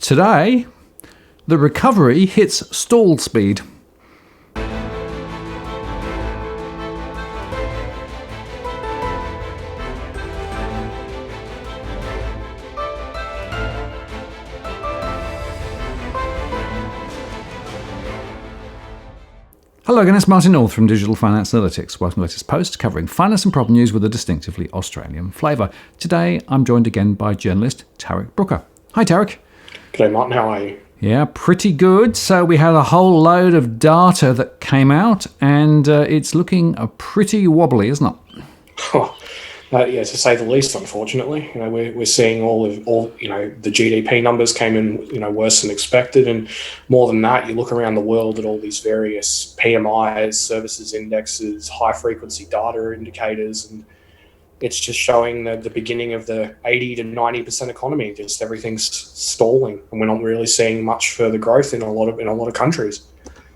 Today, the recovery hits stall speed. Hello again, it's Martin North from Digital Finance Analytics. Welcome to the latest post covering finance and problem news with a distinctively Australian flavour. Today, I'm joined again by journalist Tarric Brooker. Hi, Tarric. G'day, Martin. How are you? Yeah, pretty good. So we had a whole load of data that came out, and it's looking pretty wobbly, isn't it? Yeah, to say the least. Unfortunately, we're seeing all the GDP numbers came in worse than expected, and more than that, you look around the world at all these various PMIs, services indexes, high frequency data indicators, and it's just showing the beginning of the 80 to 90% economy. Just everything's stalling, and we're not really seeing much further growth in a lot of countries.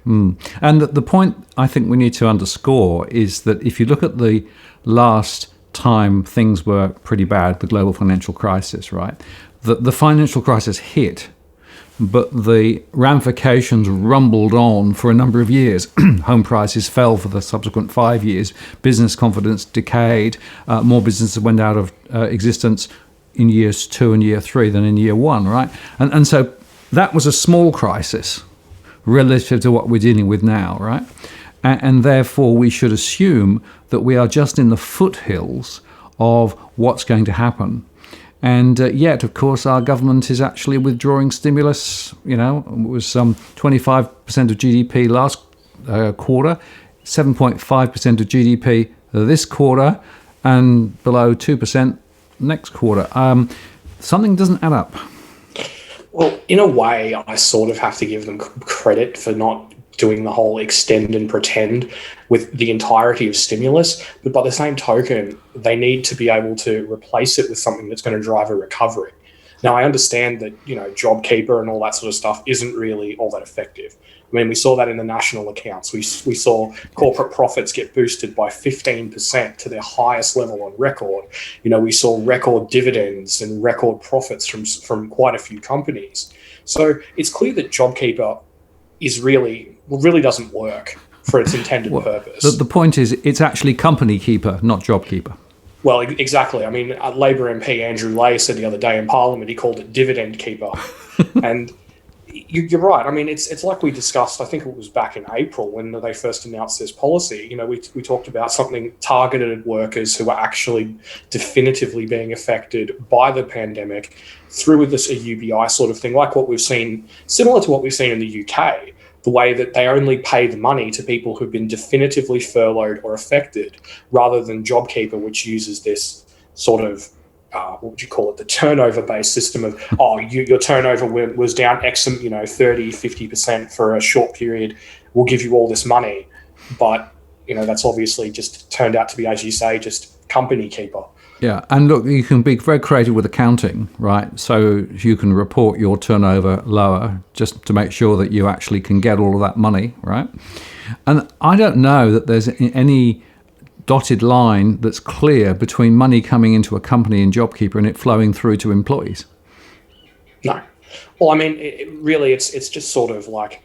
And the point I think we need to underscore is that if you look at the last time things were pretty bad, the global financial crisis, right? The financial crisis hit, but the ramifications rumbled on for a number of years. Home prices fell for the subsequent 5 years. Business confidence decayed. More businesses went out of existence in years 2 and year 3 than in year 1, right? And so that was a small crisis relative to what we're dealing with now, right? And therefore we should assume that we are just in the foothills of what's going to happen. And yet, of course, our government is actually withdrawing stimulus. It was 25% of GDP last quarter, 7.5% of GDP this quarter, and below 2% next quarter. Something doesn't add up. Well, in a way, I sort of have to give them credit for not doing the whole extend and pretend with the entirety of stimulus. But by the same token, they need to be able to replace it with something that's going to drive a recovery. Now, I understand that, JobKeeper and all that sort of stuff isn't really all that effective. I mean, we saw that in the national accounts. We saw corporate profits get boosted by 15% to their highest level on record. We saw record dividends and record profits from quite a few companies. So it's clear that JobKeeper is really doesn't work for its intended purpose. The point is, it's actually company keeper, not job keeper. Well, exactly. I mean, Labor MP Andrew Leigh said the other day in Parliament, he called it dividend keeper. And you're right. I mean, it's like we discussed, I think it was back in April when they first announced this policy. We talked about something targeted at workers who are actually definitively being affected by the pandemic through this a UBI sort of thing, like what we've seen, similar to what we've seen in the UK. The way that they only pay the money to people who've been definitively furloughed or affected, rather than JobKeeper, which uses this sort of, what would you call it, the turnover-based system of, your turnover was down X, 30, 50% for a short period, we'll give you all this money. But, that's obviously just turned out to be, as you say, just company keeper. Yeah, and look, you can be very creative with accounting, right? So you can report your turnover lower just to make sure that you actually can get all of that money, right? And I don't know that there's any dotted line that's clear between money coming into a company in JobKeeper and it flowing through to employees. No. Well, I mean, it's just sort of like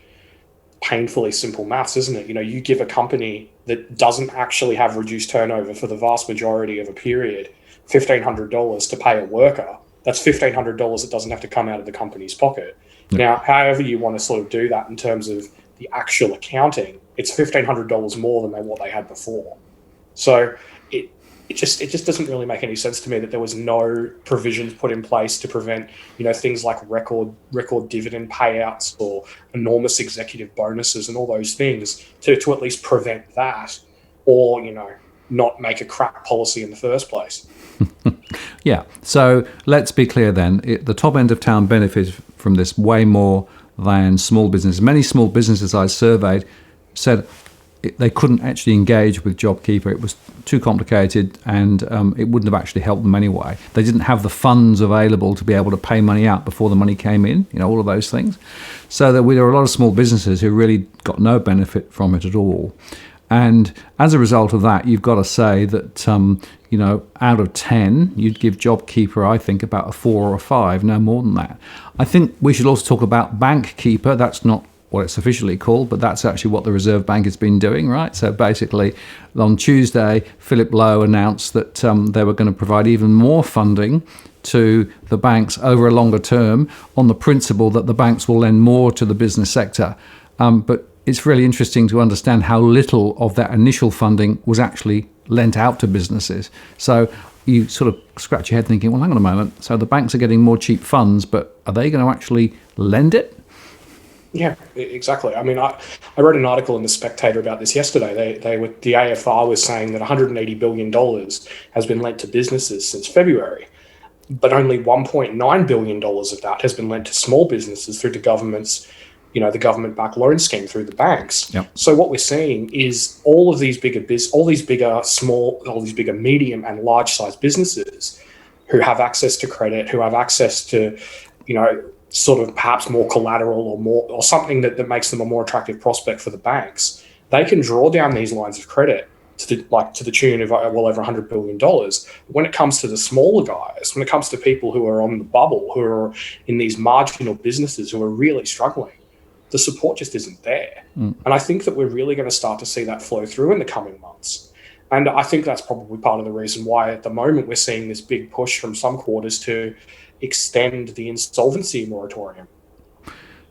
painfully simple maths, isn't it? You give a company that doesn't actually have reduced turnover for the vast majority of a period $1,500 to pay a worker. That's $1,500 that doesn't have to come out of the company's pocket. Yep. Now, however you want to sort of do that in terms of the actual accounting, it's $1,500 more than what they had before. So it just doesn't really make any sense to me that there was no provisions put in place to prevent, things like record dividend payouts or enormous executive bonuses and all those things to at least prevent that, or, not make a crap policy in the first place. Yeah. So let's be clear then. The top end of town benefits from this way more than small businesses. Many small businesses I surveyed said they couldn't actually engage with JobKeeper. It was too complicated, and it wouldn't have actually helped them anyway. They didn't have the funds available to be able to pay money out before the money came in, all of those things. So there were a lot of small businesses who really got no benefit from it at all. And as a result of that, you've got to say that, out of 10, you'd give JobKeeper, I think, about a 4 or a 5, no more than that. I think we should also talk about BankKeeper. That's not what it's officially called, but that's actually what the Reserve Bank has been doing, right? So basically, on Tuesday, Philip Lowe announced that they were going to provide even more funding to the banks over a longer term on the principle that the banks will lend more to the business sector. But it's really interesting to understand how little of that initial funding was actually lent out to businesses. So you sort of scratch your head thinking, well, hang on a moment. So the banks are getting more cheap funds, but are they going to actually lend it? Yeah, exactly. I mean, I read an article in The Spectator about this yesterday. The AFR was saying that $180 billion has been lent to businesses since February, but only $1.9 billion of that has been lent to small businesses through the government's, the government-backed loan scheme through the banks. Yep. So what we're seeing is all these bigger, medium and large-sized businesses who have access to credit, who have access to, sort of perhaps more collateral or something that makes them a more attractive prospect for the banks. They can draw down these lines of credit to the tune of well over $100 billion. When it comes to the smaller guys, when it comes to people who are on the bubble, who are in these marginal businesses who are really struggling, the support just isn't there. And I think that we're really going to start to see that flow through in the coming months. And I think that's probably part of the reason why at the moment we're seeing this big push from some quarters to extend the insolvency moratorium.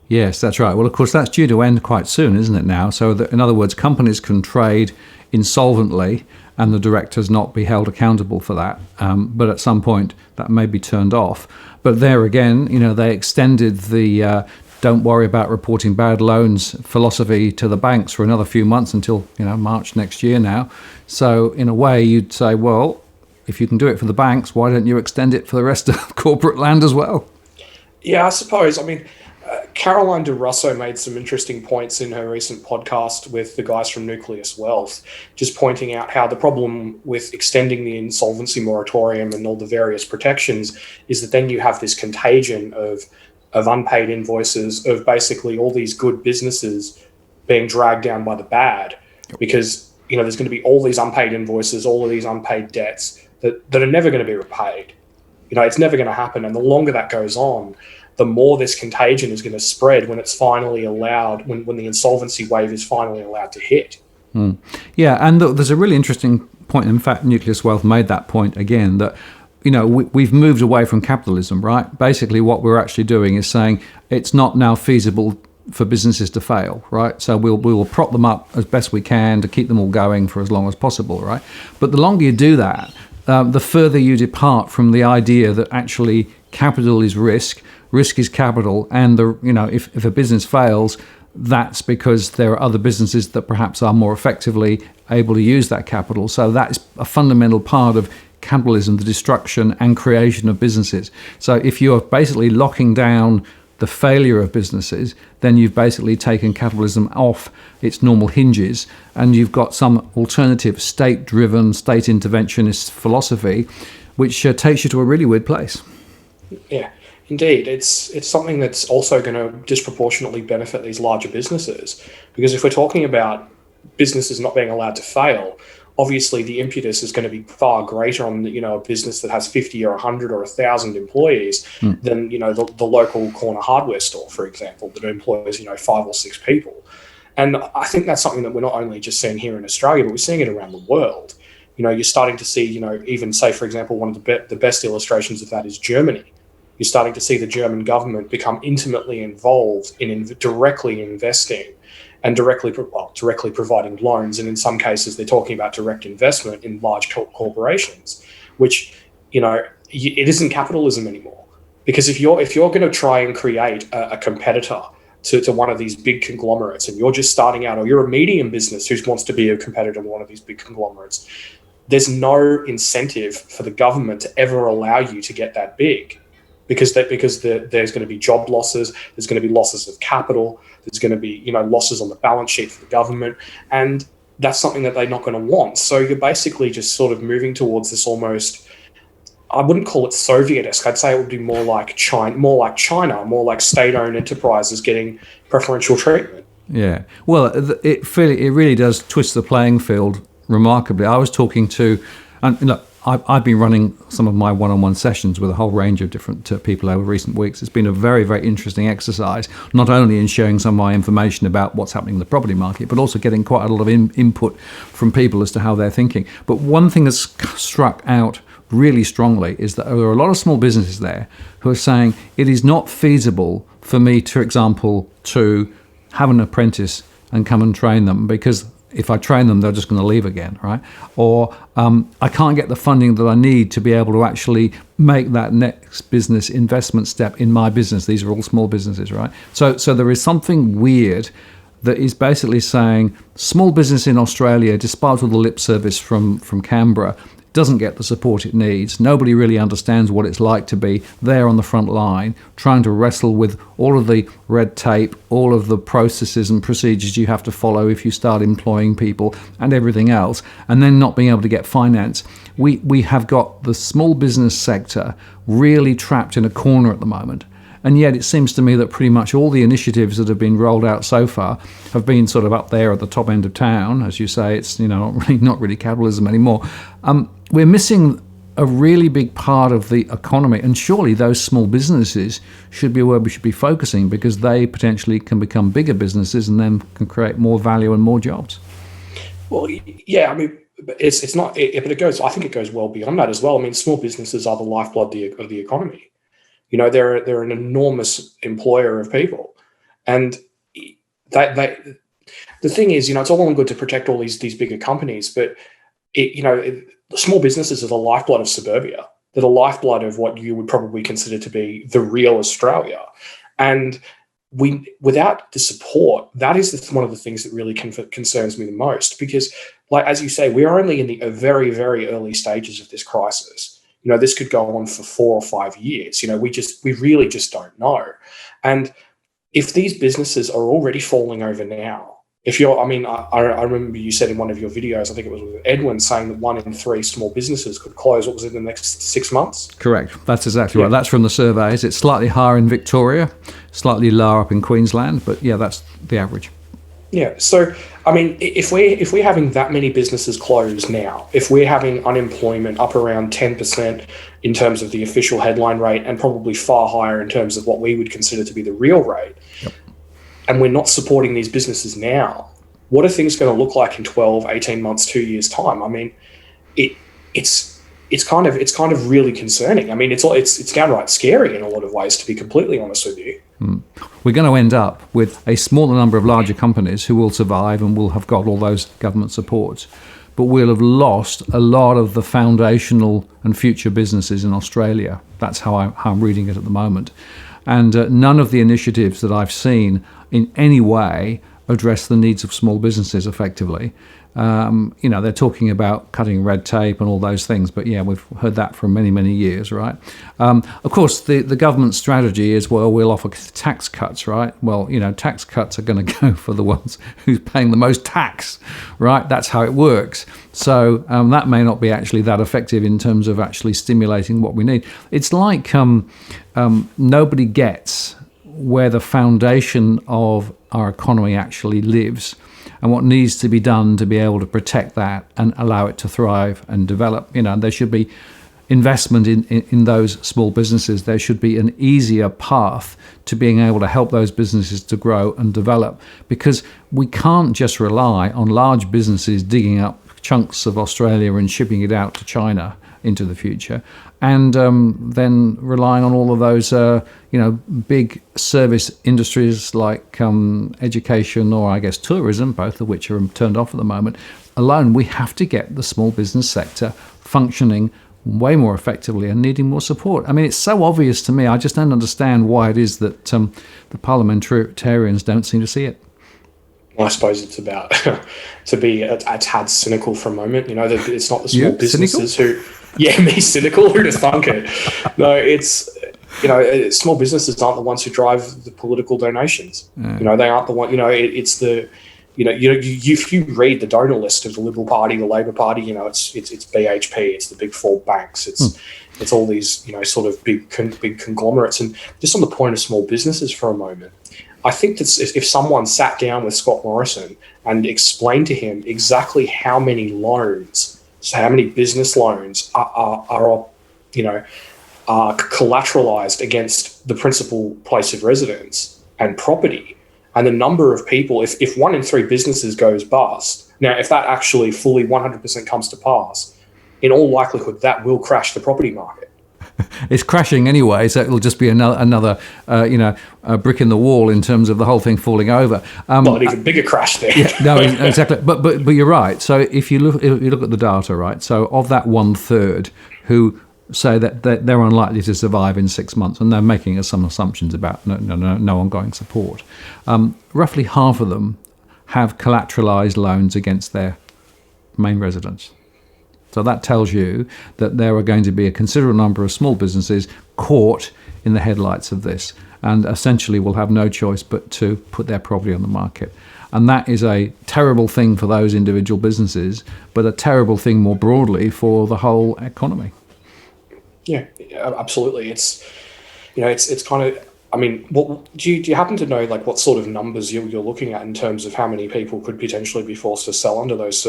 Yes, that's right. Well, of course, that's due to end quite soon, isn't it now? So in other words, companies can trade insolvently and the directors not be held accountable for that. But at some point, that may be turned off. But there again, they extended the don't worry about reporting bad loans philosophy to the banks for another few months until, March next year now. So in a way, you'd say, well, if you can do it for the banks, why don't you extend it for the rest of corporate land as well? Yeah, I suppose. I mean, Caroline de Russo made some interesting points in her recent podcast with the guys from Nucleus Wealth, just pointing out how the problem with extending the insolvency moratorium and all the various protections is that then you have this contagion of unpaid invoices, of basically all these good businesses being dragged down by the bad, because there's going to be all these unpaid invoices, all of these unpaid debts that are never going to be repaid. It's never going to happen. And the longer that goes on, the more this contagion is going to spread when it's finally allowed, when the insolvency wave is finally allowed to hit. Yeah, and there's a really interesting point. In fact, Nucleus Wealth made that point again, that we've moved away from capitalism, right? Basically, what we're actually doing is saying it's not now feasible for businesses to fail, right? So we will prop them up as best we can to keep them all going for as long as possible, right? But the longer you do that, the further you depart from the idea that actually capital is risk is capital, and if a business fails, that's because there are other businesses that perhaps are more effectively able to use that capital. So that's a fundamental part of capitalism, the destruction and creation of businesses. So if you're basically locking down the failure of businesses, then you've basically taken capitalism off its normal hinges, and you've got some alternative state-driven, state interventionist philosophy, which takes you to a really weird place. Yeah, indeed. It's something that's also going to disproportionately benefit these larger businesses, because if we're talking about businesses not being allowed to fail, obviously the impetus is going to be far greater on a business that has 50 or 100 or 1,000 employees than the local corner hardware store, for example, that employs 5 or 6 people. And I think that's something that we're not only just seeing here in Australia, but we're seeing it around the world. You're starting to see, even say, for example, one of the best illustrations of that is Germany. You're starting to see the German government become intimately involved in directly investing and directly providing loans. And in some cases, they're talking about direct investment in large corporations, which, it isn't capitalism anymore. Because if you're going to try and create a competitor to one of these big conglomerates, and you're just starting out, or you're a medium business who wants to be a competitor to one of these big conglomerates, there's no incentive for the government to ever allow you to get that big. Because there's going to be job losses, there's going to be losses of capital, there's going to be losses on the balance sheet for the government, and that's something that they're not going to want. So you're basically just sort of moving towards this almost, I wouldn't call it Soviet-esque. I'd say it would be more like China, more like state-owned enterprises getting preferential treatment. Yeah. Well, it really does twist the playing field remarkably. I was talking to, and look, I've been running some of my one-on-one sessions with a whole range of different people over recent weeks. It's been a very, very interesting exercise, not only in sharing some of my information about what's happening in the property market, but also getting quite a lot of input from people as to how they're thinking. But one thing that's struck out really strongly is that there are a lot of small businesses there who are saying it is not feasible for me, for example, to have an apprentice and come and train them, because if I train them, they're just going to leave again, right? Or I can't get the funding that I need to be able to actually make that next business investment step in my business. These are all small businesses, right? So there is something weird that is basically saying small business in Australia, despite all the lip service from Canberra, doesn't get the support it needs. Nobody really understands what it's like to be there on the front line, trying to wrestle with all of the red tape, all of the processes and procedures you have to follow if you start employing people and everything else, and then not being able to get finance. We have got the small business sector really trapped in a corner at the moment. And yet it seems to me that pretty much all the initiatives that have been rolled out so far have been sort of up there at the top end of town. As you say, it's not really capitalism anymore. We're missing a really big part of the economy, and surely those small businesses should be where we should be focusing, because they potentially can become bigger businesses and then can create more value and more jobs. Well, yeah, I mean, it's not, but it goes. I think it goes well beyond that as well. I mean, small businesses are the lifeblood of the economy. They're an enormous employer of people, and the thing is, it's all well and good to protect all these bigger companies, but small businesses are the lifeblood of suburbia. They're the lifeblood of what you would probably consider to be the real Australia, and without the support, that is one of the things that really concerns me the most, because, like as you say, we are only in the very, very early stages of this crisis. This could go on for 4 or 5 years. We really just don't know. And if these businesses are already falling over now, I remember you said in one of your videos, I think it was with Edwin, saying that 1 in 3 small businesses could close. What was it, in the next 6 months? Correct. That's exactly right. That's from the surveys. It's slightly higher in Victoria, slightly lower up in Queensland, but yeah, that's the average. Yeah. So, I mean, if we're having that many businesses close now, if we're having unemployment up around 10% in terms of the official headline rate, and probably far higher in terms of what we would consider to be the real rate, yep, and we're not supporting these businesses now, what are things going to look like in 12, 18 months, 2 years' time? I mean, it's kind of really concerning. I mean, it's downright scary in a lot of ways, to be completely honest with you. We're going to end up with a smaller number of larger companies who will survive and will have got all those government supports, but we'll have lost a lot of the foundational and future businesses in Australia. That's how I'm reading it at the moment. And none of the initiatives that I've seen in any way address the needs of small businesses effectively. They're talking about cutting red tape and all those things, but yeah, we've heard that for many, many years, right? Of course, the government strategy is, well, we'll offer tax cuts, right? Well, tax cuts are going to go for the ones who's paying the most tax, right? That's how it works. So that may not be actually that effective in terms of actually stimulating what we need. It's like nobody gets where the foundation of our economy actually lives, and what needs to be done to be able to protect that and allow it to thrive and develop. There should be investment in those small businesses. There should be an easier path to being able to help those businesses to grow and develop, because we can't just rely on large businesses digging up chunks of Australia and shipping it out to China into the future, and then relying on all of those big service industries like education, or I guess tourism, both of which are turned off at the moment. Alone, we have to get the small business sector functioning way more effectively and needing more support. I mean, it's so obvious to me. I just don't understand why it is that the parliamentarians don't seem to see it. I suppose it's about to be a tad cynical for a moment. It's not the small businesses cynical? Me cynical. Who to thunk it? No, it's small businesses aren't the ones who drive the political donations. Yeah. They aren't the one. It's the if you read the donor list of the Liberal Party, the Labor Party, it's BHP, it's the big 4 banks, it's all these sort of big conglomerates. And just on the point of small businesses for a moment, I think that if someone sat down with Scott Morrison and explained to him exactly how many loans, so how many business loans are collateralized against the principal place of residence and property, and the number of people, if 1 in 3 businesses goes bust, now if that actually fully 100% comes to pass, in all likelihood that will crash the property market. It's crashing anyway, so it'll just be another brick in the wall in terms of the whole thing falling over. Well, an even bigger crash there. Yeah, no, exactly. But you're right. So if you look at the data, right? So of that 1/3 who say that they're unlikely to survive in 6 months, and they're making some assumptions about no ongoing support. Roughly half of them have collateralized loans against their main residence. So that tells you that there are going to be a considerable number of small businesses caught in the headlights of this, and essentially will have no choice but to put their property on the market. And that is a terrible thing for those individual businesses, but a terrible thing more broadly for the whole economy. Yeah, absolutely. It's kind of, I mean, do you happen to know like what sort of numbers you're looking at in terms of how many people could potentially be forced to sell under those,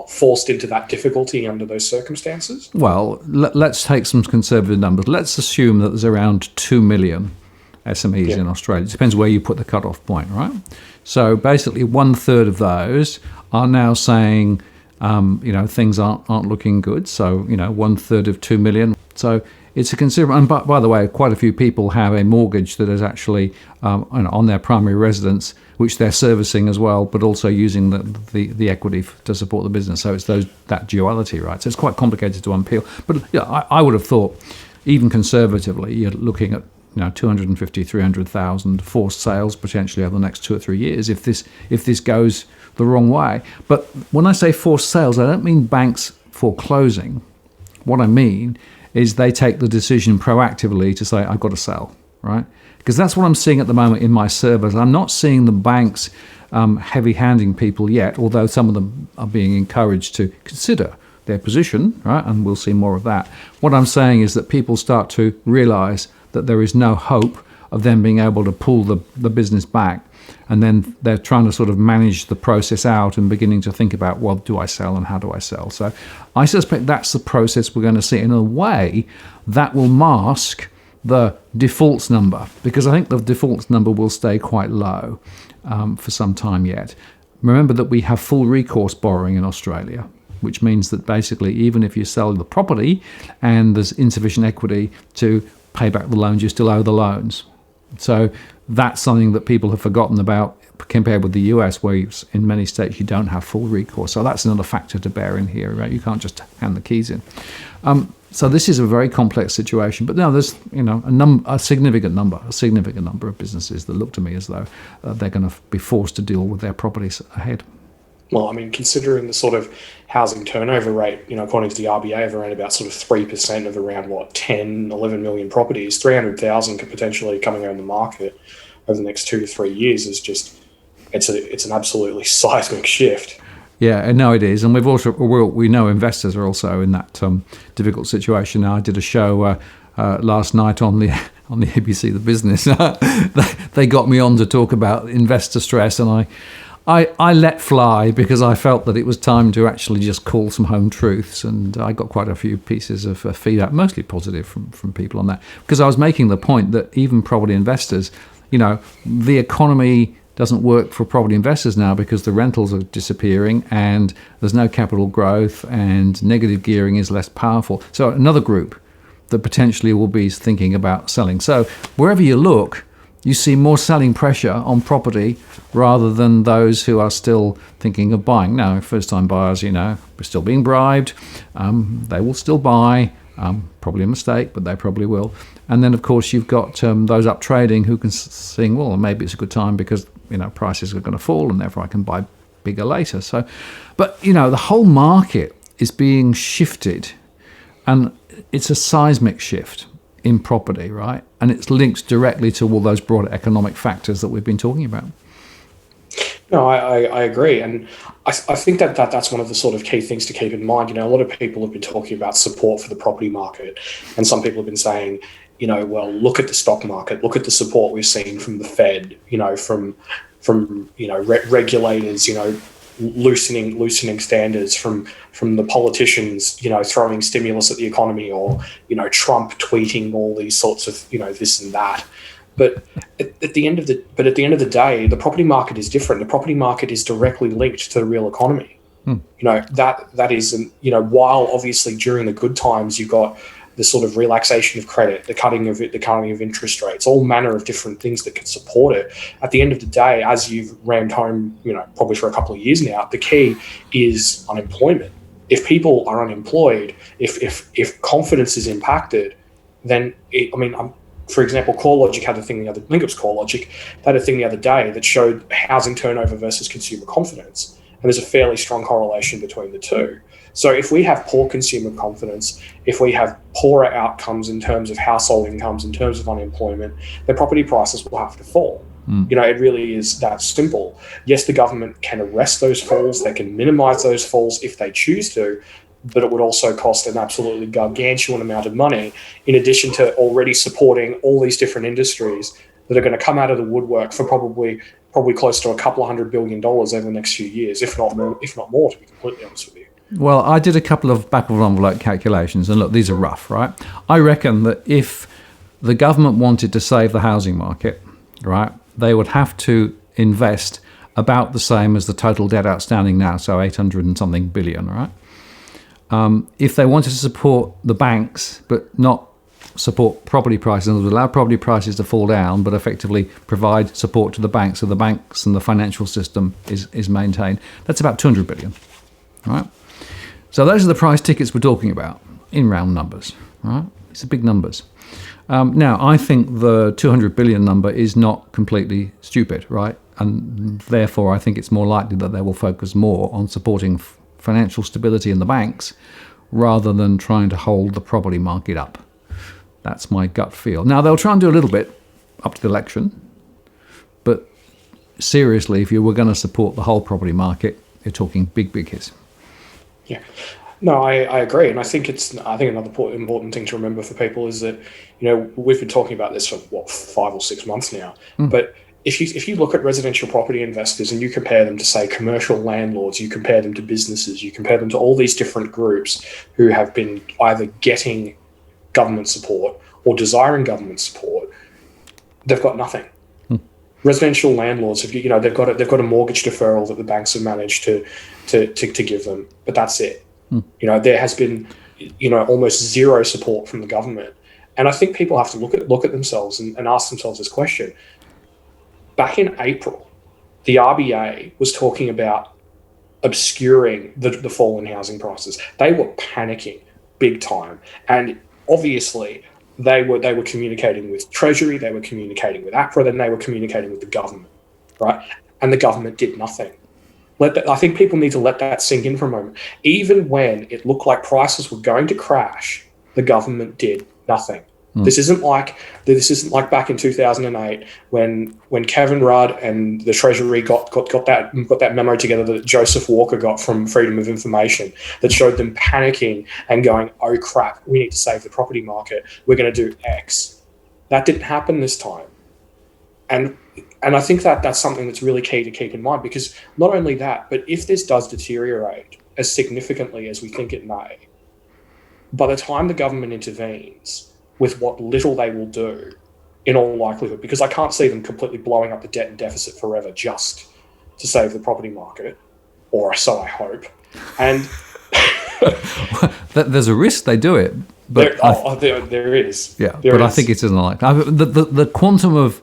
forced into that difficulty under those circumstances? Well, let's take some conservative numbers. Let's assume that there's around 2 million SMEs in Australia. It depends where you put the cutoff point, right? So basically 1/3 of those are now saying, things aren't looking good. So, 1/3 of 2 million. So it's a considerable, and by the way, quite a few people have a mortgage that is actually on their primary residence, which they're servicing as well, but also using the equity to support the business. So it's that duality, right? So it's quite complicated to unpeel. But I would have thought, even conservatively, you're looking at 250, 300,000 forced sales potentially over the next 2 or 3 years if this goes the wrong way. But when I say forced sales, I don't mean banks foreclosing. What I mean is they take the decision proactively to say, I've got to sell, right? Because that's what I'm seeing at the moment in my servers. I'm not seeing the banks heavy-handing people yet, although some of them are being encouraged to consider their position, right? And we'll see more of that. What I'm saying is that people start to realize that there is no hope of them being able to pull the business back. And then they're trying to sort of manage the process out and beginning to think about, well, do I sell and how do I sell? So I suspect that's the process we're going to see. In a way, that will mask the defaults number, because I think the defaults number will stay quite low for some time yet. Remember that we have full recourse borrowing in Australia, which means that basically even if you sell the property and there's insufficient equity to pay back the loans, you still owe the loans. So that's something that people have forgotten about compared with the US, where in many states you don't have full recourse. So that's another factor to bear in here, right? You can't just hand the keys in. So this is a very complex situation. But now there's a significant number of businesses that look to me as though they're going to be forced to deal with their properties ahead. Well, I mean, considering the sort of housing turnover rate, according to the RBA, of around about sort of 3% of around 10, 11 million properties, 300,000 could potentially coming on the market over the next 2 to 3 years is just, it's an absolutely seismic shift. Yeah, no, it is, and we know investors are also in that difficult situation. Now, I did a show last night on the ABC The Business. They got me on to talk about investor stress, and I let fly because I felt that it was time to actually just call some home truths, and I got quite a few pieces of feedback, mostly positive from people on that, because I was making the point that even property investors, the economy doesn't work for property investors now because the rentals are disappearing and there's no capital growth and negative gearing is less powerful. So another group that potentially will be thinking about selling. So wherever you look, you see more selling pressure on property rather than those who are still thinking of buying. Now, first-time buyers, are still being bribed. They will still buy. Probably a mistake, but they probably will. And then, of course, you've got those up trading who can think, well, maybe it's a good time because prices are going to fall and therefore I can buy bigger later. So, but the whole market is being shifted, and it's a seismic shift in property, right? And it's linked directly to all those broader economic factors that we've been talking about. No, I agree. And I think that's one of the sort of key things to keep in mind. A lot of people have been talking about support for the property market. And some people have been saying, well, look at the stock market, look at the support we've seen from the Fed, from regulators, loosening standards, from the politicians, throwing stimulus at the economy, or Trump tweeting all these sorts of this and that. But at the end of the day, the property market is different. The property market is directly linked to the real economy. That is, while obviously during the good times you got the sort of relaxation of credit, the cutting of interest rates, all manner of different things that can support it. At the end of the day, as you've rammed home, probably for a couple of years now, the key is unemployment. If people are unemployed, if confidence is impacted, then for example, CoreLogic had a thing the other day that showed housing turnover versus consumer confidence, and there's a fairly strong correlation between the two. So if we have poor consumer confidence, if we have poorer outcomes in terms of household incomes, in terms of unemployment, then property prices will have to fall. It really is that simple. Yes, the government can arrest those falls, they can minimize those falls if they choose to, but it would also cost an absolutely gargantuan amount of money, in addition to already supporting all these different industries that are going to come out of the woodwork for probably close to $200 billion over the next few years, if not more, to be completely honest with you. Well, I did a couple of back-of-envelope calculations, and look, these are rough, right? I reckon that if the government wanted to save the housing market, right, they would have to invest about the same as the total debt outstanding now, so 800 and something billion, right? If they wanted to support the banks, but not support property prices, and allow property prices to fall down, but effectively provide support to the banks, so the banks and the financial system is maintained, that's about 200 billion, right? So those are the price tickets we're talking about in round numbers, right? It's big numbers. Now, I think the 200 billion number is not completely stupid, right? And therefore, I think it's more likely that they will focus more on supporting financial stability in the banks rather than trying to hold the property market up. That's my gut feel. Now, they'll try and do a little bit up to the election, but seriously, if you were going to support the whole property market, you're talking big hits. Yeah, no, I agree, and I think another important thing to remember for people is that we've been talking about this for 5 or 6 months now. But if you look at residential property investors and you compare them to, say, commercial landlords, you compare them to businesses, you compare them to all these different groups who have been either getting government support or desiring government support, they've got nothing. Residential landlords have, they've got a mortgage deferral that the banks have managed to give them, but that's it. There has been almost zero support from the government, and I think people have to look at themselves and ask themselves this question. Back in April, the RBA was talking about obscuring the fall in housing prices. They were panicking big time, and obviously they were communicating with Treasury, they were communicating with APRA, then they were communicating with the government, right? And the government did nothing. I think people need to let that sink in for a moment. Even when it looked like prices were going to crash, the government did nothing. This isn't like back in 2008 when Kevin Rudd and the Treasury got that memo together that Joseph Walker got from Freedom of Information that showed them panicking and going, oh crap, we need to save the property market. We're going to do X. That didn't happen this time. And I think that's something that's really key to keep in mind, because not only that, but if this does deteriorate as significantly as we think it may, by the time the government intervenes with what little they will do, in all likelihood, because I can't see them completely blowing up the debt and deficit forever just to save the property market, or so I hope. And there's a risk they do it, but there is. Yeah, but I think it's unlikely. The quantum of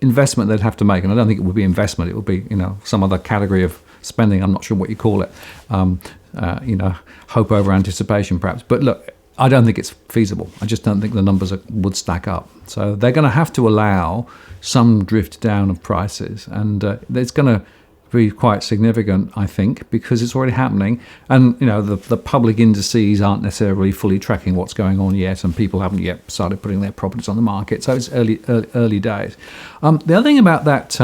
investment they'd have to make, and I don't think it would be investment, it would be some other category of spending. I'm not sure what you call it. Hope over anticipation, perhaps. But look, I don't think it's feasible. I just don't think the numbers would stack up. So they're going to have to allow some drift down of prices, and it's going to be quite significant, I think, because it's already happening. And the public indices aren't necessarily fully tracking what's going on yet, and people haven't yet started putting their properties on the market. So it's early days. The other thing about that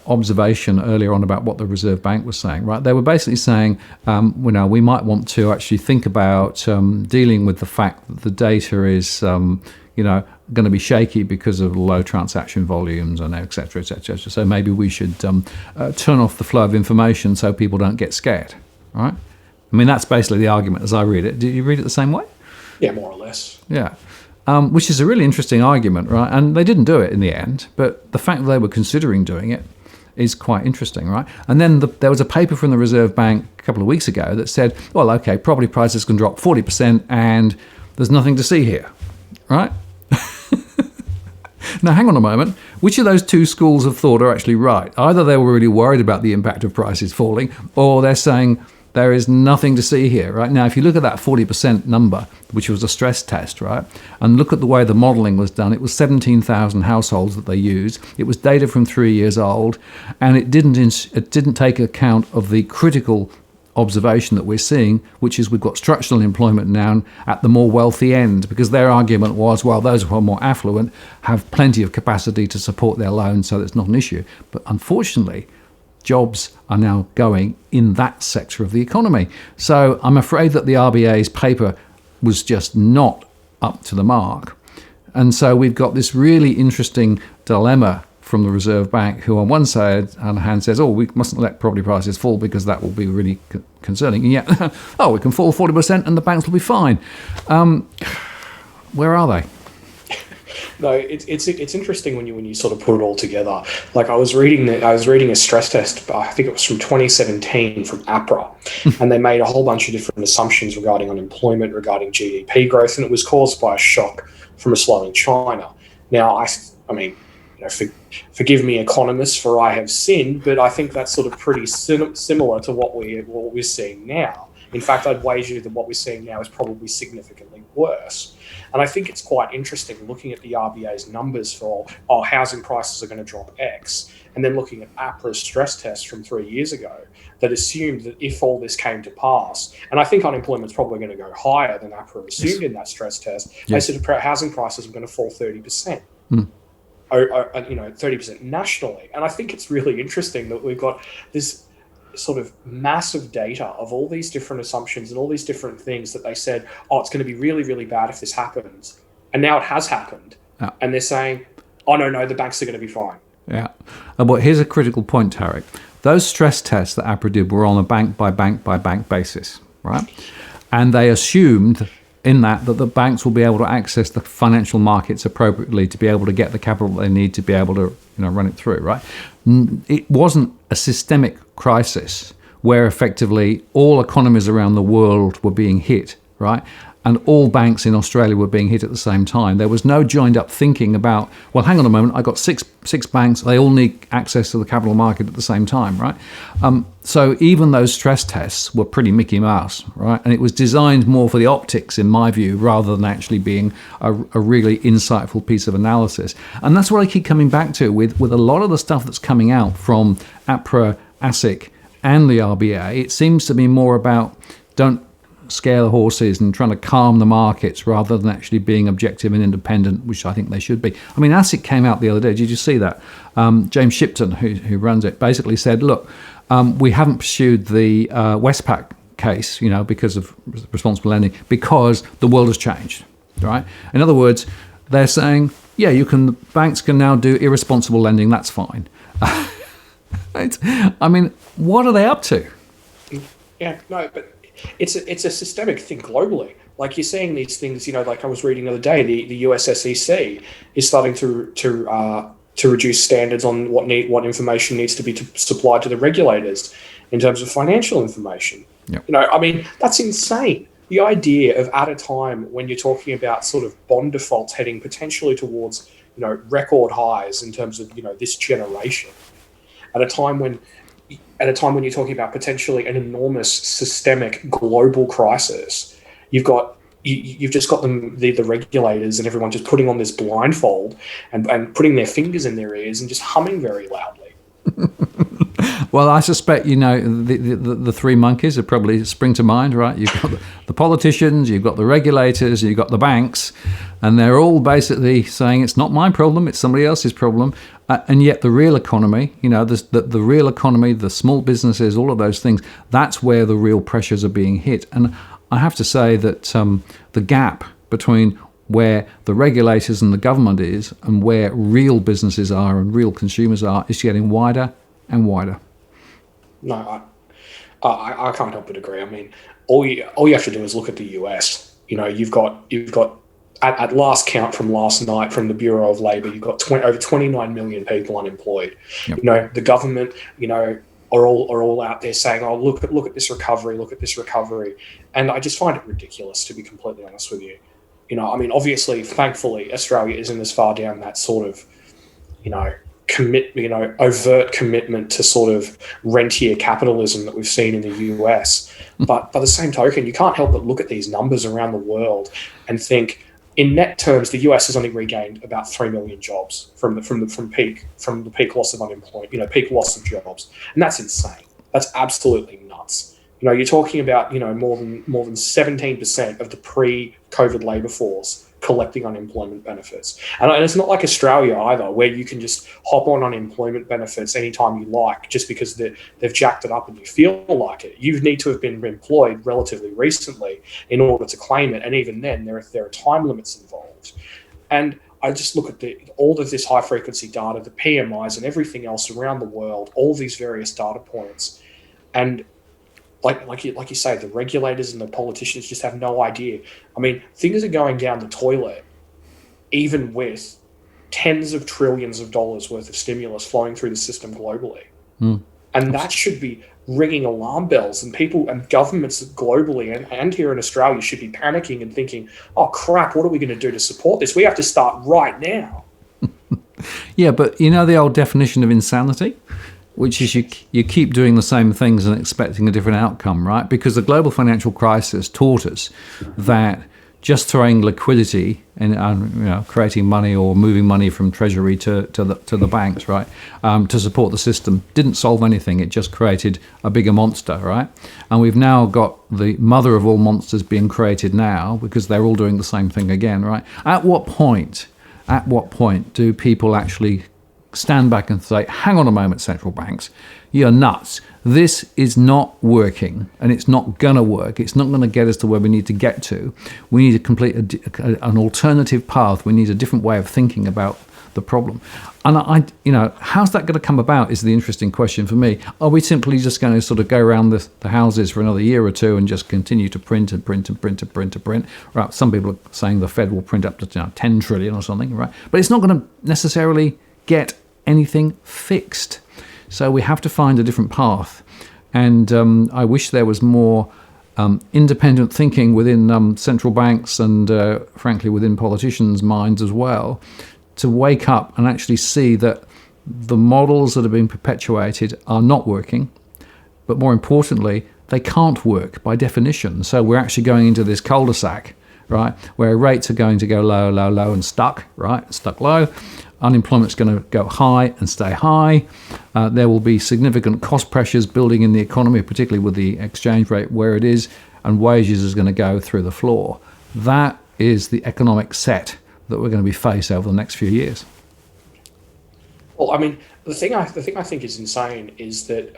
observation earlier on about what the Reserve Bank was saying, right? They were basically saying, we might want to actually think about dealing with the fact that the data is going to be shaky because of low transaction volumes and et cetera, et cetera, et cetera. So maybe we should turn off the flow of information so people don't get scared, right? I mean, that's basically the argument as I read it. Do you read it the same way? Yeah, more or less. Yeah. Which is a really interesting argument, right? And they didn't do it in the end, but the fact that they were considering doing it is quite interesting, right? And then there was a paper from the Reserve Bank a couple of weeks ago that said, well, okay, property prices can drop 40% and there's nothing to see here, right? Now, hang on a moment. Which of those two schools of thought are actually right? Either they were really worried about the impact of prices falling, or they're saying there is nothing to see here, right? Now, if you look at that 40% number, which was a stress test, right, and look at the way the modelling was done, it was 17,000 households that they used. It was data from 3 years old, and it didn't take account of the critical observation that we're seeing, which is we've got structural employment now at the more wealthy end, because their argument was, well, those who are more affluent have plenty of capacity to support their loans, so that's not an issue. But unfortunately, jobs are now going in that sector of the economy. So I'm afraid that the RBA's paper was just not up to the mark. And so we've got this really interesting dilemma from the Reserve Bank, who on one side, on the hand, says, oh, we mustn't let property prices fall because that will be really concerning. And yet, oh, we can fall 40% and the banks will be fine. Where are they? No, it's interesting when you sort of put it all together. Like I was reading a stress test, I think it was from 2017 from APRA, and they made a whole bunch of different assumptions regarding unemployment, regarding GDP growth, and it was caused by a shock from a slowing China. Now, I mean, forgive me, economists, for I have sinned, but I think that's sort of pretty similar to what we're seeing now. In fact, I'd wager that what we're seeing now is probably significantly worse. And I think it's quite interesting looking at the RBA's numbers for, housing prices are going to drop X, and then looking at APRA's stress test from 3 years ago that assumed that if all this came to pass, and I think unemployment's probably going to go higher than APRA assumed in that stress test, they said housing prices are going to fall 30%. 30% nationally. And I think it's really interesting that we've got this sort of massive data of all these different assumptions and all these different things that they said, it's going to be really, really bad if this happens. And now it has happened. Yeah. And they're saying, no, the banks are going to be fine. Yeah. But here's a critical point, Tarric. Those stress tests that APRA did were on a bank by bank by bank basis, right? And they assumed in that the banks will be able to access the financial markets appropriately to be able to get the capital they need to be able to run it through, right? It wasn't a systemic crisis where effectively all economies around the world were being hit, right? And all banks in Australia were being hit at the same time. There was no joined up thinking about, well, hang on a moment, I got six banks, they all need access to the capital market at the same time, right? So even those stress tests were pretty Mickey Mouse, right? And it was designed more for the optics, in my view, rather than actually being a really insightful piece of analysis. And that's what I keep coming back to with a lot of the stuff that's coming out from APRA, ASIC, and the RBA. It seems to be more about don't scare the horses and trying to calm the markets rather than actually being objective and independent, which I think they should be. I mean, ASIC came out the other day. Did you see that? James Shipton, who runs it, basically said, look, we haven't pursued the Westpac case, because of responsible lending, because the world has changed, right? In other words, they're saying, banks can now do irresponsible lending. That's fine. I mean, what are they up to? Yeah, no, but it's a systemic thing globally. Like you're seeing these things, like I was reading the other day, the US SEC is starting to reduce standards on what information needs to be supplied to the regulators in terms of financial information. Yep. I mean, that's insane. The idea of at a time when you're talking about sort of bond defaults heading potentially towards, record highs in terms of, this generation, at a time when you're talking about potentially an enormous systemic global crisis, you've just got the regulators and everyone just putting on this blindfold and putting their fingers in their ears and just humming very loudly. Well, I suspect, the three monkeys are probably spring to mind, right? You've got the politicians, you've got the regulators, you've got the banks, and they're all basically saying it's not my problem, it's somebody else's problem. And yet the real economy, the real economy, the small businesses, all of those things, that's where the real pressures are being hit. And I have to say that the gap between where the regulators and the government is, and where real businesses are and real consumers are, is getting wider and wider. No, I can't help but agree. I mean, all you have to do is look at the US. You've got at last count from last night from the Bureau of Labor, you've got over 29 million people unemployed. Yep. The government, are all out there saying, "Oh, look at this recovery," and I just find it ridiculous, to be completely honest with you. I mean, obviously, thankfully, Australia isn't as far down that sort of, overt commitment to sort of rentier capitalism that we've seen in the US. But by the same token, you can't help but look at these numbers around the world and think, in net terms, the US has only regained about 3 million jobs from the peak loss of unemployment, peak loss of jobs, and that's insane. That's absolutely nuts. You're talking about more than 17% of the pre-COVID labour force collecting unemployment benefits, and it's not like Australia either, where you can just hop on unemployment benefits anytime you like, just because they've jacked it up and you feel like it. You need to have been employed relatively recently in order to claim it, and even then, there are time limits involved. And I just look at all of this high frequency data, the PMIs, and everything else around the world, all these various data points, and like you say, the regulators and the politicians just have no idea. I mean, things are going down the toilet, even with tens of trillions of dollars worth of stimulus flowing through the system globally. And that should be ringing alarm bells, and people and governments globally and here in Australia should be panicking and thinking, "Oh crap, what are we going to do to support this? We have to start right now." Yeah, but the old definition of insanity, which is you keep doing the same things and expecting a different outcome, right? Because the global financial crisis taught us that just throwing liquidity and creating money or moving money from treasury to the banks, right, to support the system didn't solve anything. It just created a bigger monster, right? And we've now got the mother of all monsters being created now, because they're all doing the same thing again, right? At what point do people actually stand back and say, "Hang on a moment, central banks, you're nuts. This is not working, and it's not going to work. It's not going to get us to where we need to get to. We need to complete an alternative path. We need a different way of thinking about the problem." And how's that going to come about is the interesting question for me. Are we simply just going to sort of go around the houses for another year or two and just continue to print? Right. Some people are saying the Fed will print up to 10 trillion or something, right? But it's not going to necessarily get anything fixed. So we have to find a different path. And I wish there was more independent thinking within central banks and, frankly, within politicians' minds as well, to wake up and actually see that the models that have been perpetuated are not working. But more importantly, they can't work by definition. So we're actually going into this cul-de-sac, right, where rates are going to go low, low, low and stuck low. Unemployment's going to go high and stay high. There will be significant cost pressures building in the economy, particularly with the exchange rate where it is, and wages is going to go through the floor. That is the economic set that we're going to be faced over the next few years. Well, I mean, the thing I think is insane is that,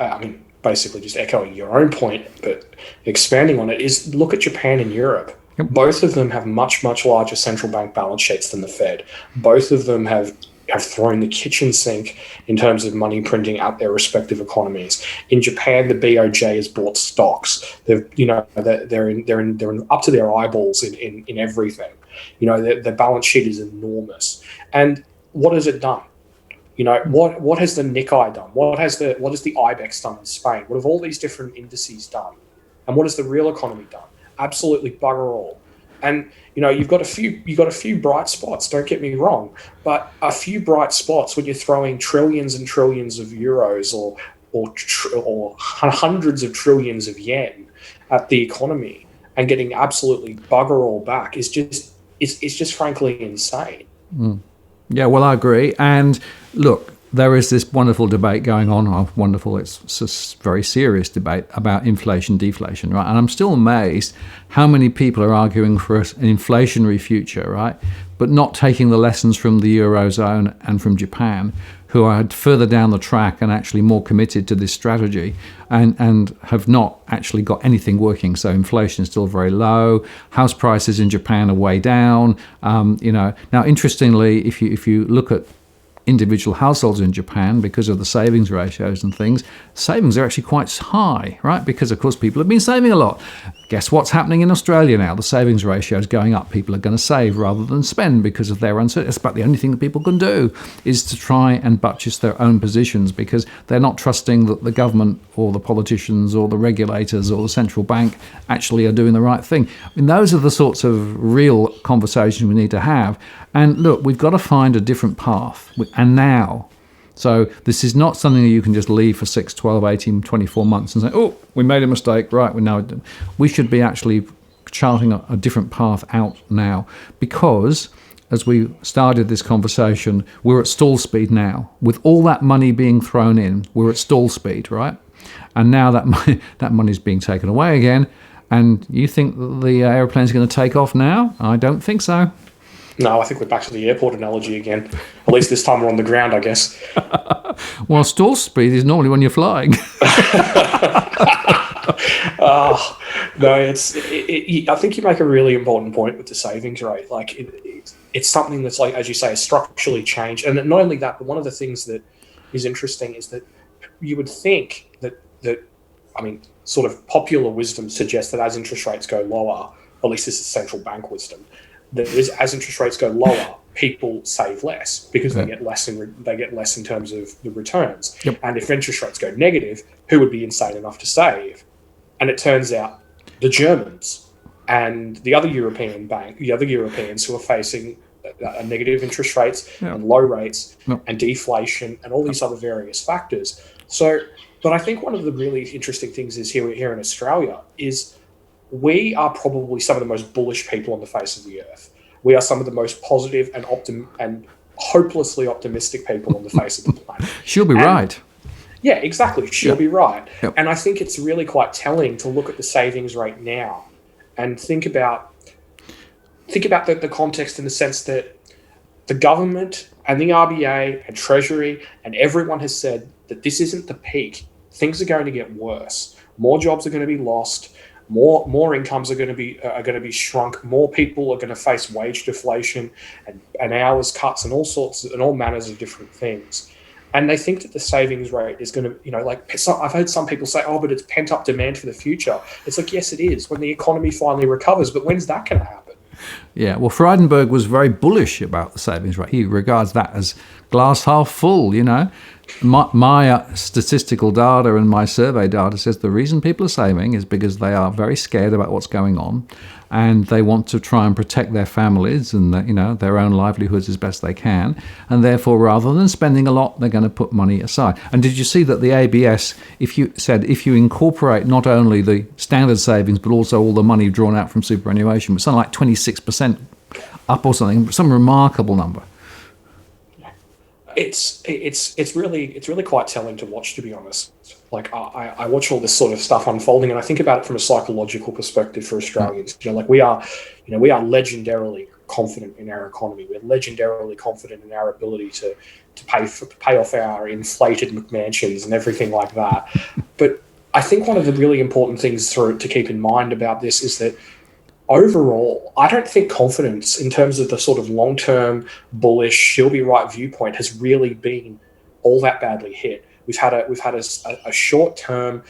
basically just echoing your own point, but expanding on it, is look at Japan and Europe. Yep. Both of them have much, much larger central bank balance sheets than the Fed. Both of them have thrown the kitchen sink in terms of money printing out their respective economies. In Japan, the BOJ has bought stocks. They're up to their eyeballs in everything. Their balance sheet is enormous. And what has it done? What has the Nikkei done? What has the IBEX done in Spain? What have all these different indices done? And what has the real economy done? Absolutely bugger all. And you've got a few bright spots, don't get me wrong, but a few bright spots when you're throwing trillions and trillions of euros or hundreds of trillions of yen at the economy and getting absolutely bugger all back is just frankly insane. Yeah, well, I agree. And look, there is this wonderful debate going on. It's a very serious debate about inflation, deflation, right? And I'm still amazed how many people are arguing for an inflationary future, right? But not taking the lessons from the Eurozone and from Japan, who are further down the track and actually more committed to this strategy and have not actually got anything working. So inflation is still very low. House prices in Japan are way down. Now, interestingly, if you look at individual households in Japan, because of the savings ratios and things, savings are actually quite high, right? Because, of course, people have been saving a lot. Guess what's happening in Australia now? The savings ratio is going up. People are going to save rather than spend because of their uncertainty. It's about the only thing that people can do is to try and buttress their own positions, because they're not trusting that the government or the politicians or the regulators or the central bank actually are doing the right thing. I mean, those are the sorts of real conversations we need to have. And look, we've got to find a different path. And now. So this is not something that you can just leave for 6, 12, 18, 24 months and say, oh, we made a mistake, right, we should be actually charting a different path out now. Because, as we started this conversation, we're at stall speed now. With all that money being thrown in, we're at stall speed, right? And now that money's being taken away again. And you think that the aeroplane's going to take off now? I don't think so. No, I think we're back to the airport analogy again. At least this time we're on the ground, I guess. Well, stall speed is normally when you're flying. No, I think you make a really important point with the savings rate. Like, it's something that's, like, as you say, structurally changed. And not only that, but one of the things that is interesting is that you would think that I mean, sort of popular wisdom suggests that as interest rates go lower, at least this is central bank wisdom, that as interest rates go lower, people save less because they get less in terms of the returns. Yep. And if interest rates go negative, who would be insane enough to save? And it turns out the Germans and the other Europeans who are facing negative interest rates and low rates and deflation and all these other various factors. So, but I think one of the really interesting things is here in Australia is we are probably some of the most bullish people on the face of the earth. We are some of the most positive and hopelessly optimistic people on the face of the planet. She'll be right. Yeah, exactly. She'll be right. Yep. And I think it's really quite telling to look at the savings rate now and think about the context in the sense that the government and the RBA and Treasury and everyone has said that this isn't the peak. Things are going to get worse. More jobs are going to be lost. More incomes are going to be shrunk. More people are going to face wage deflation and hours cuts and all manners of different things. And they think that the savings rate is going to, I've heard some people say, oh, but it's pent up demand for the future. It's like, yes, it is when the economy finally recovers. But when's that going to happen? Yeah, well, Frydenberg was very bullish about the savings rate. He regards that as glass half full, My statistical data and my survey data says the reason people are saving is because they are very scared about what's going on, and they want to try and protect their families and their own livelihoods as best they can, and therefore rather than spending a lot, they're going to put money aside. And did you see that the ABS, if you incorporate not only the standard savings but also all the money drawn out from superannuation, it's something like 26% up or something, some remarkable number. It's really quite telling to watch, to be honest. Like I watch all this sort of stuff unfolding, and I think about it from a psychological perspective for Australians. We are legendarily confident in our economy. We're legendarily confident in our ability to pay off our inflated McMansions and everything like that. But I think one of the really important things to keep in mind about this is that overall, I don't think confidence in terms of the sort of long-term bullish, she'll be right viewpoint has really been all that badly hit. We've had a short-term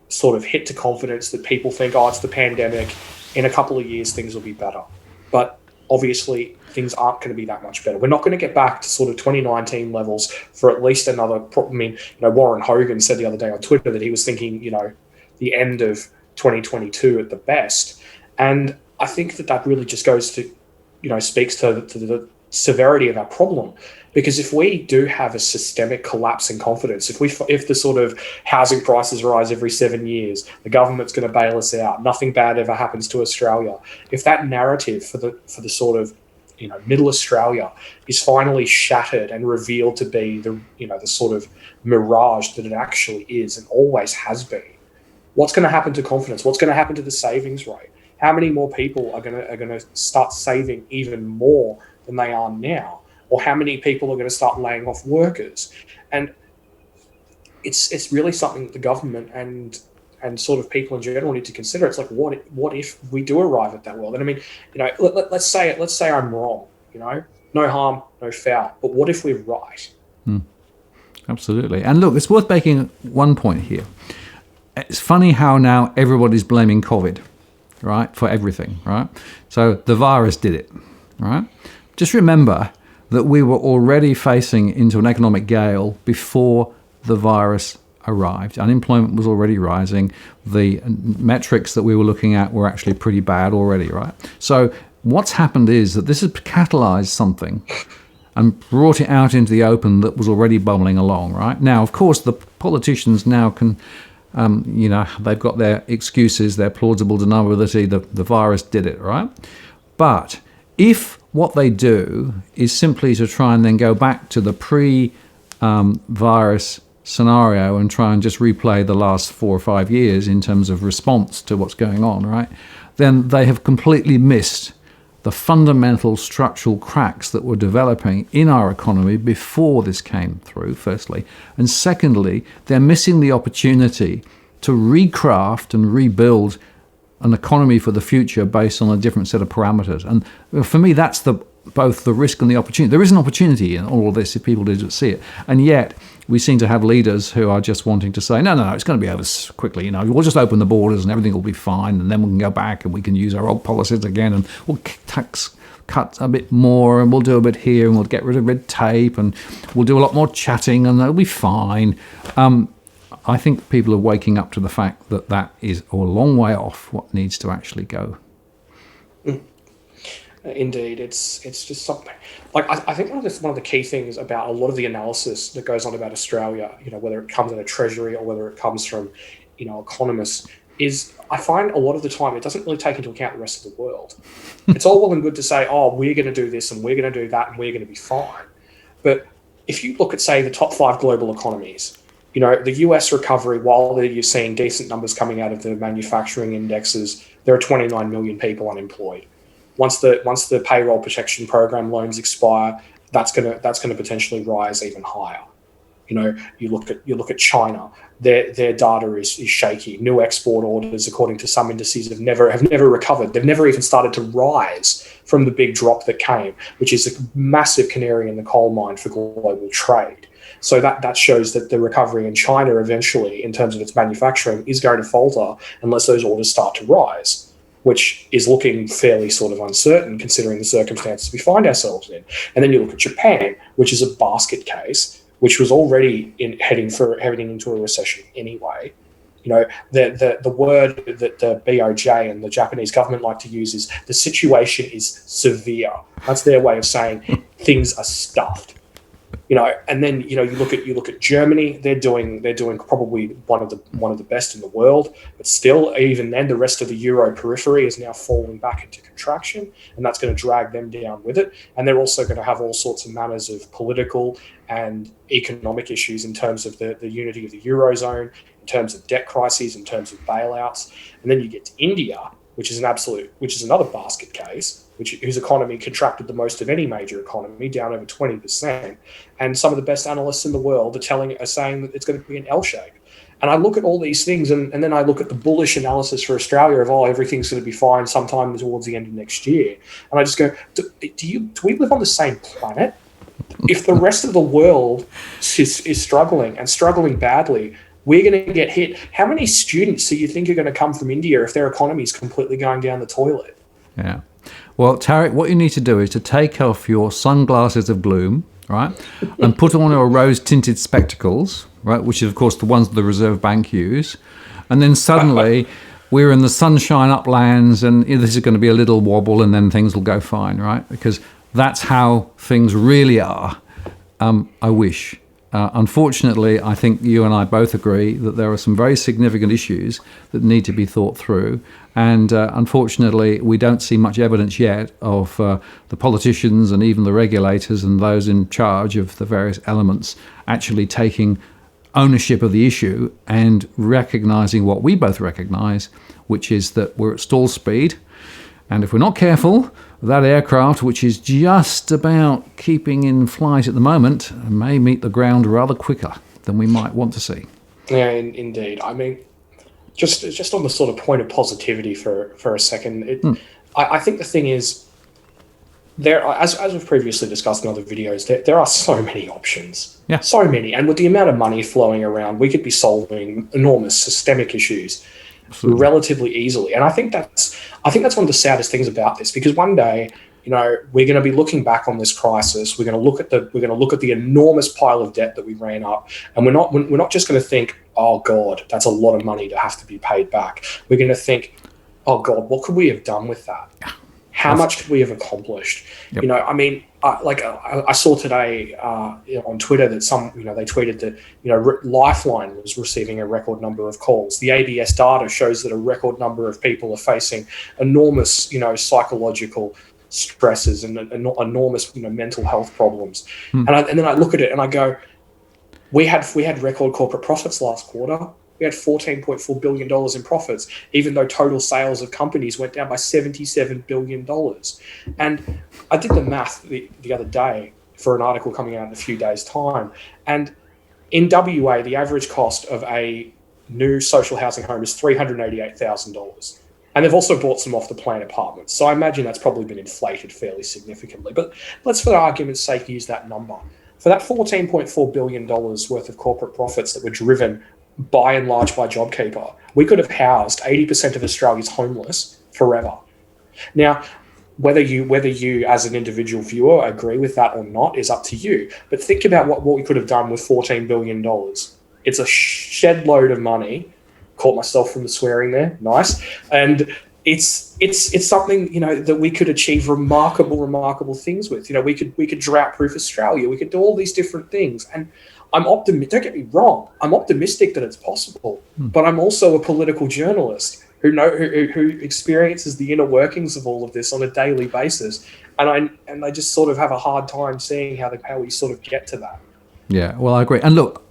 sort of hit to confidence that people think, oh, it's the pandemic. In a couple of years, things will be better. But obviously, things aren't going to be that much better. We're not going to get back to sort of 2019 levels for at least another. Warren Hogan said the other day on Twitter that he was thinking, the end of 2022 at the best. And I think that really just goes to, speaks to the severity of our problem. Because if we do have a systemic collapse in confidence, if the sort of housing prices rise every 7 years, the government's going to bail us out, nothing bad ever happens to Australia. If that narrative for the sort of, middle Australia is finally shattered and revealed to be the sort of mirage that it actually is and always has been, what's going to happen to confidence? What's going to happen to the savings rate? How many more people are going to start saving even more than they are now? or how many people are going to start laying off workers. And it's really something that the government and sort of people in general need to consider. It's like, what if we do arrive at that world? And I mean, let's say I'm wrong, no harm, no foul. But what if we're right? Absolutely. And look, it's worth making one point here. It's funny how now everybody's blaming COVID, right, for everything, right? So the virus did it, right? Just remember that we were already facing into an economic gale before the virus arrived. Unemployment was already rising. The metrics that we were looking at were actually pretty bad already, right? So what's happened is that this has catalyzed something and brought it out into the open that was already bubbling along, right? Now, of course, the politicians now can, they've got their excuses, their plausible deniability, the virus did it, right? But if what they do is simply to try and then go back to the pre-virus scenario and try and just replay the last 4 or 5 years in terms of response to what's going on, right? Then they have completely missed the fundamental structural cracks that were developing in our economy before this came through, firstly. And secondly, they're missing the opportunity to recraft and rebuild an economy for the future based on a different set of parameters. And for me, that's both the risk and the opportunity. There is an opportunity in all of this if people didn't see it. And yet, we seem to have leaders who are just wanting to say, no, it's going to be over quickly. We'll just open the borders and everything will be fine. And then we can go back and we can use our old policies again. And we'll tax cut a bit more and we'll do a bit here and we'll get rid of red tape and we'll do a lot more chatting and it'll be fine. I think people are waking up to the fact that is a long way off what needs to actually go. Indeed, it's just something. Like I think one of the key things about a lot of the analysis that goes on about Australia, whether it comes out of Treasury or whether it comes from, economists, is I find a lot of the time it doesn't really take into account the rest of the world. It's all well and good to say, oh, we're going to do this and we're going to do that and we're going to be fine. But if you look at, say, the top 5 global economies, the US recovery, while you're seeing decent numbers coming out of the manufacturing indexes, there are 29 million people unemployed. Once the payroll protection program loans expire, that's gonna potentially rise even higher. You look at China, their data is shaky. New export orders, according to some indices, have never recovered. They've never even started to rise from the big drop that came, which is a massive canary in the coal mine for global trade. So that shows that the recovery in China eventually, in terms of its manufacturing, is going to falter unless those orders start to rise, which is looking fairly sort of uncertain considering the circumstances we find ourselves in. And then you look at Japan, which is a basket case, which was already heading into a recession anyway. The word that the BOJ and the Japanese government like to use is the situation is severe. That's their way of saying things are stuffed. And then you look at Germany. They're doing probably one of the best in the world, but still, even then, the rest of the Euro periphery is now falling back into contraction, and that's going to drag them down with it. And they're also going to have all sorts of manners of political and economic issues in terms of the unity of the Eurozone, in terms of debt crises, in terms of bailouts. And then you get to India, which is another basket case, whose economy contracted the most of any major economy, down over 20%. And some of the best analysts in the world are saying that it's going to be an L shape. And I look at all these things, and then I look at the bullish analysis for Australia of, everything's going to be fine sometime towards the end of next year. And I just go, do we live on the same planet? If the rest of the world is struggling and struggling badly, we're going to get hit. How many students do you think are going to come from India if their economy is completely going down the toilet? Yeah. Well, Tarric, what you need to do is to take off your sunglasses of gloom, right, and put on your rose-tinted spectacles, right, which is, of course, the ones that the Reserve Bank use. And then suddenly we're in the sunshine uplands and this is going to be a little wobble and then things will go fine, right? Because that's how things really are, I wish. Unfortunately, I think you and I both agree that there are some very significant issues that need to be thought through. And unfortunately, we don't see much evidence yet of the politicians and even the regulators and those in charge of the various elements actually taking ownership of the issue and recognizing what we both recognize, which is that we're at stall speed. And if we're not careful, that aircraft, which is just about keeping in flight at the moment, may meet the ground rather quicker than we might want to see. Yeah, indeed. I mean, just on the sort of point of positivity for a second, I think the thing is, as we've previously discussed in other videos, there are so many options. Yeah. So many. And with the amount of money flowing around, we could be solving enormous systemic issues relatively easily. And I think that's one of the saddest things about this, because one day, we're going to be looking back on this crisis. We're going to look at the enormous pile of debt that we ran up, and we're not just going to think, oh God, that's a lot of money to have to be paid back. We're going to think, oh God, what could we have done with that? How much could we have accomplished? Yep. I saw today on Twitter that they tweeted that Lifeline was receiving a record number of calls. The ABS data shows that a record number of people are facing enormous psychological stresses and enormous mental health problems. And then I look at it and I go, we had record corporate profits last quarter. We had $14.4 billion in profits, even though total sales of companies went down by $77 billion. And I did the math the other day for an article coming out in a few days' time. And in WA, the average cost of a new social housing home is $388,000. And they've also bought some off-the-plan apartments. So I imagine that's probably been inflated fairly significantly. But let's, for argument's sake, use that number. For that $14.4 billion worth of corporate profits that were driven by and large by JobKeeper, we could have housed 80% of Australia's homeless forever. Now, whether you as an individual viewer agree with that or not is up to you. But think about what we could have done with $14 billion. It's a shed load of money. Caught myself from the swearing there. Nice. And it's something, that we could achieve remarkable things with. We could drought-proof Australia. We could do all these different things. And I'm optimistic. Don't get me wrong. I'm optimistic that it's possible, but I'm also a political journalist who experiences the inner workings of all of this on a daily basis, and I just sort of have a hard time seeing how we sort of get to that. Yeah, well, I agree. And look,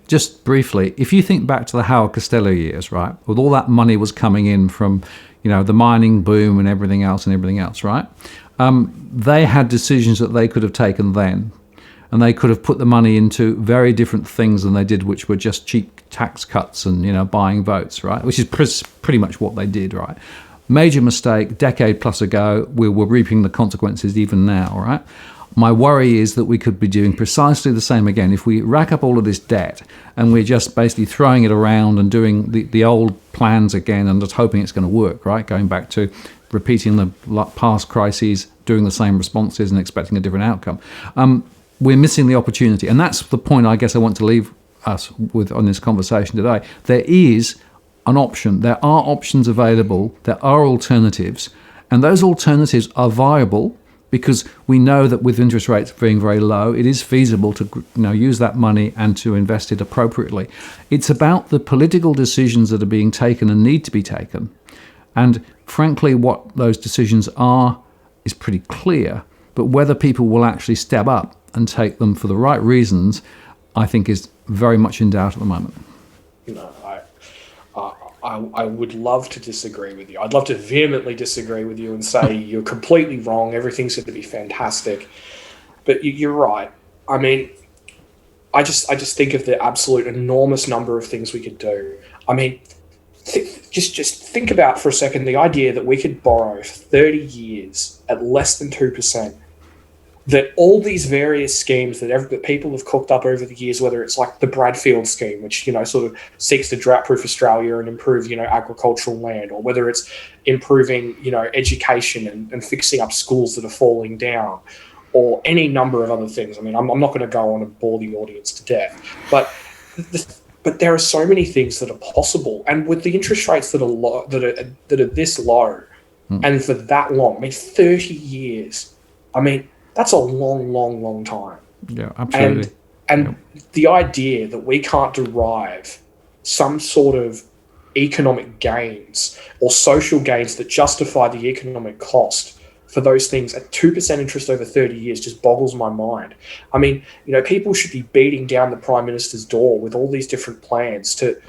just briefly, if you think back to the Howard Costello years, right, with all that money was coming in from, the mining boom and everything else, right? They had decisions that they could have taken then. And they could have put the money into very different things than they did, which were just cheap tax cuts and, buying votes, right? Which is pretty much what they did, right? Major mistake, decade plus ago. We're reaping the consequences even now, right? My worry is that we could be doing precisely the same again. If we rack up all of this debt and we're just basically throwing it around and doing the old plans again and just hoping it's going to work, right? Going back to repeating the past crises, doing the same responses and expecting a different outcome. We're missing the opportunity. And that's the point I guess I want to leave us with on this conversation today. There is an option. There are options available. There are alternatives. And those alternatives are viable because we know that with interest rates being very low, it is feasible to use that money and to invest it appropriately. It's about the political decisions that are being taken and need to be taken. And frankly, what those decisions are is pretty clear. But whether people will actually step up and take them for the right reasons, I think is very much in doubt at the moment. I would love to disagree with you. I'd love to vehemently disagree with you and say you're completely wrong. Everything's going to be fantastic. But you're right. I mean, I just think of the absolute enormous number of things we could do. I mean, just think about for a second the idea that we could borrow 30 years at less than 2%. That all these various schemes that people have cooked up over the years, whether it's like the Bradfield scheme, which sort of seeks to drought-proof Australia and improve agricultural land, or whether it's improving education and fixing up schools that are falling down, or any number of other things. I mean, I'm not going to go on and bore the audience to death, but there are so many things that are possible, and with the interest rates that are this low, and for that long, I mean, 30 years. I mean, that's a long time. Yeah, absolutely. And the idea that we can't derive some sort of economic gains or social gains that justify the economic cost for those things at 2% interest over 30 years just boggles my mind. I mean, people should be beating down the Prime Minister's door with all these different plans to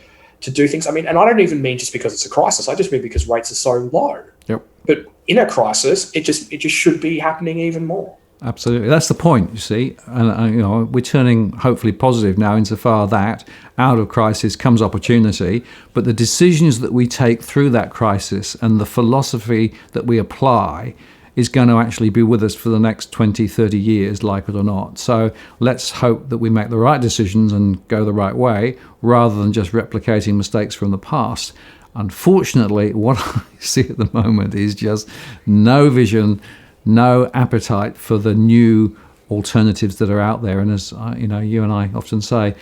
do things. I mean, and I don't even mean just because it's a crisis. I just mean because rates are so low. Yep. But in a crisis, it just should be happening even more. Absolutely. That's the point, you see. And we're turning hopefully positive now insofar that out of crisis comes opportunity. But the decisions that we take through that crisis and the philosophy that we apply is going to actually be with us for the next 20, 30 years, like it or not. So let's hope that we make the right decisions and go the right way rather than just replicating mistakes from the past. Unfortunately, what I see at the moment is just no vision, no appetite for the new alternatives that are out there. And as you and I often say,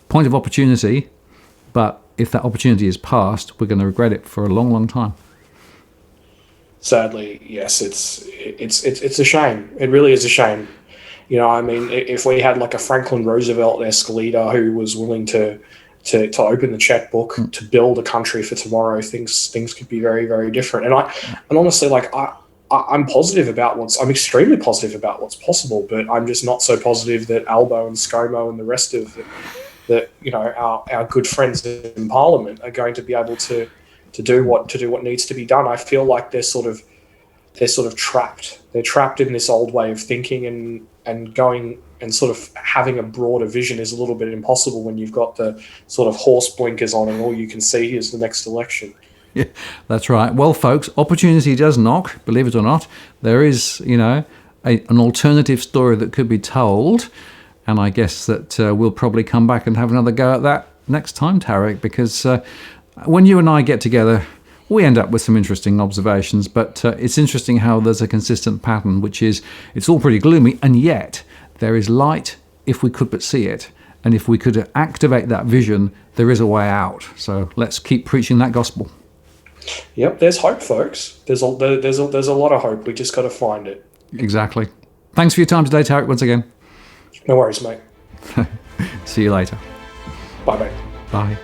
point of opportunity, but if that opportunity is past, we're going to regret it for a long, long time. Sadly, yes, it's a shame. It really is a shame. I mean, if we had like a Franklin Roosevelt-esque leader who was willing to open the checkbook to build a country for tomorrow, things could be very, very different. And honestly, like I'm I'm extremely positive about what's possible, but I'm just not so positive that Albo and ScoMo and the rest of our good friends in Parliament are going to be able to do what needs to be done. I feel like they're sort of trapped. They're trapped in this old way of thinking, and going and sort of having a broader vision is a little bit impossible when you've got the sort of horse blinkers on and all you can see is the next election. Yeah, that's right. Well, folks, opportunity does knock, believe it or not. There is, an alternative story that could be told. And I guess that we'll probably come back and have another go at that next time, Tarric, because when you and I get together, we end up with some interesting observations. But it's interesting how there's a consistent pattern, which is it's all pretty gloomy, and yet there is light if we could but see it. And if we could activate that vision, there is a way out. So let's keep preaching that gospel. Yep, there's hope, folks. There's a lot of hope. We just got to find it. Exactly. Thanks for your time today, Tarric, once again. No worries, mate. See you later. Bye, mate. Bye.